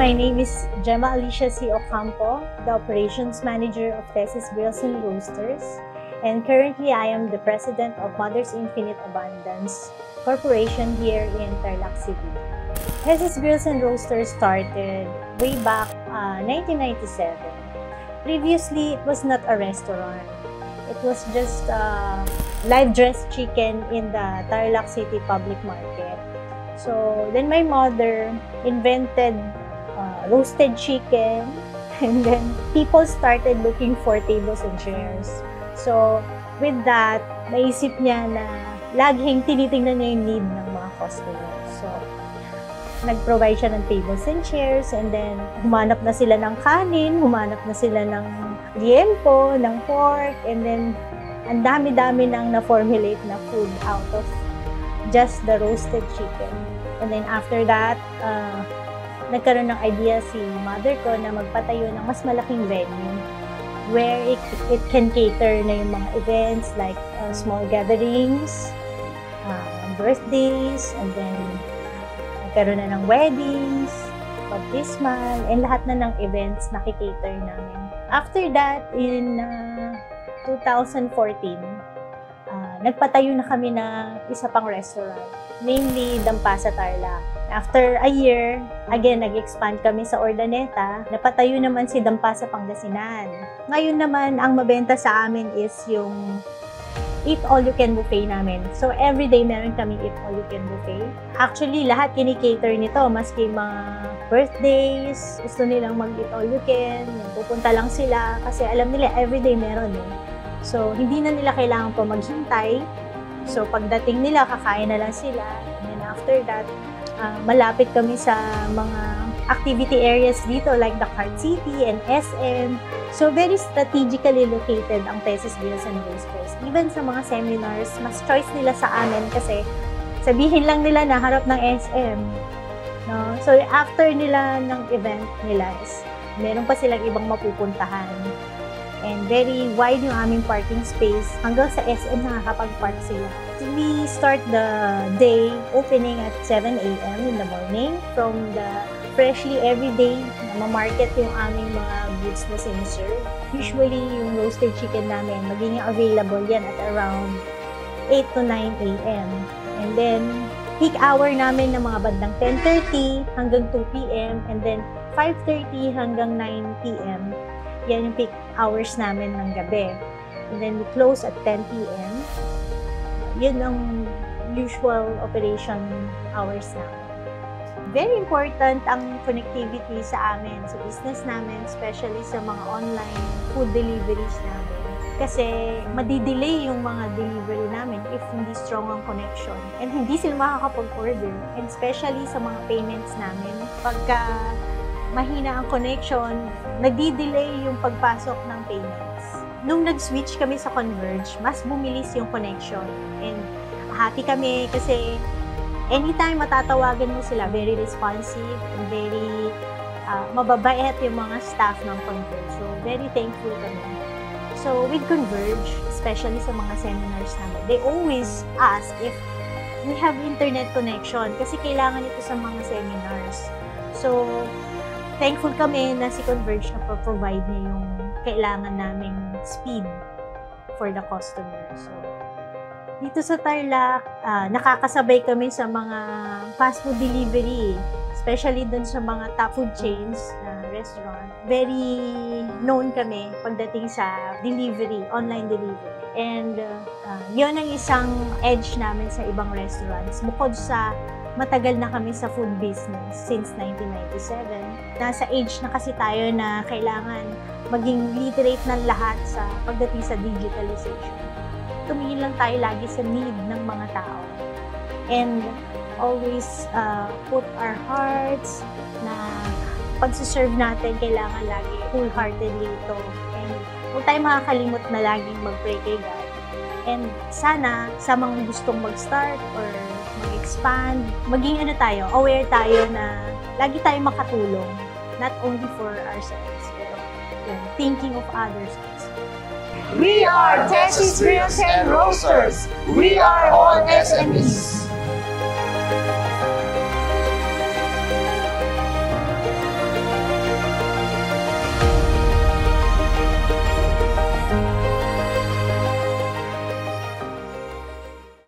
my name is Gemma Alicia C. Ocampo, the Operations Manager of Tesis Grills and Roasters. And currently, I am the President of Mother's Infinite Abundance Corporation here in Tarlac City. Tesis Grills and Roasters started way back 1997. Previously, it was not a restaurant. It was just live dressed chicken in the Tarlac City public market. So then my mother invented roasted chicken, and then people started looking for tables and chairs. So with that, naisip niya na laging tinitingnan niya yung need ng mga customers. So nag-provide siya ng tables and chairs, and then humanap na sila ng kanin, humanap na sila ng liempo, ng pork, and then ang dami-dami nang na-formulate na food out of just the roasted chicken. And then after that, nagkaroon ng idea si mother ko na magpatayo ng mas malaking venue where it can cater na yung mga events like small gatherings, birthdays, and then nagkaroon na ng weddings, baptismal, and lahat na ng events na kikater namin. After that, in 2014, nagpatayo na kami na isa pang restaurant, namely Dampasa Tarlac. After a year, again, nag-expand kami sa Ordaneta. Napatayo naman si Dampasa Pangasinan. Ngayon naman, ang mabenta sa amin is yung Eat All You Can Buffet namin. So, everyday meron kami Eat All You Can Buffet. Actually, lahat kinikater nito, maski mga birthdays, gusto nilang mag-Eat All You Can, pupunta lang sila kasi alam nila everyday meron eh. So, hindi na nila kailangan pa maghintay. So, pagdating nila, kakain na lang sila. And then after that, malapit kami sa mga activity areas dito like the Cart City and SM. So, very strategically located ang Tesis Grills and Roasters. Even sa mga seminars, mas choice nila sa amin kasi sabihin lang nila na harap ng SM. No? So, after nila ng event nila is meron pa silang ibang mapupuntahan. And very wide yung aming parking space. Hanggang sa SM nakakapag-park sila. We start the day opening at 7 a.m. in the morning from the freshly everyday na ma-market yung aming mga goods na siniserve. Usually, yung roasted chicken namin, magiging available yan at around 8 to 9 a.m. And then, peak hour namin ng mga bandang 10:30 hanggang 2 p.m. and then 5:30 hanggang 9 p.m. Yan yung peak hours namin ng gabi. And then we close at 10 p.m. Yun ang usual operation hours namin. Very important ang connectivity sa amin, sa business namin, especially sa mga online food deliveries namin. Kasi madidelay yung mga delivery namin if hindi strong ang connection. And hindi sila makakapag-order. And especially sa mga payments namin, pagka mahina ang connection, nagdi-delay yung pagpasok ng payments. Nung nag-switch kami sa Converge, mas bumilis yung connection. And happy kami kasi anytime matatawagan mo sila, very responsive and very mababait yung mga staff ng Converge. So, very thankful kami. So, with Converge, especially sa mga seminars namin, they always ask if we have internet connection kasi kailangan ito sa mga seminars. So, thankful kami na si Converge na provide niya yung kailangan naming speed for the customer. So, dito sa Tarlac, nakakasabay kami sa mga fast food delivery, especially dun sa mga top food chains na restaurant. Very known kami pagdating sa delivery, online delivery. And yun ang isang edge namin sa ibang restaurants. Bukod sa matagal na kami sa food business since 1997. Nasa age na kasi tayo na kailangan maging literate ng lahat sa pagdating sa digitalization. Tumingin lang tayo lagi sa need ng mga tao. And always put our hearts na pagsiserve natin, kailangan lagi wholeheartedly ito. And huwag tayo makakalimot na laging mag-pray kay God. And sana sa mga gustong mag-start or mag-expand, maging aware tayo na lagi tayo makatulong, not only for ourselves, pero thinking of others also. We are Tesis Grills and Roasters. We are all SMEs.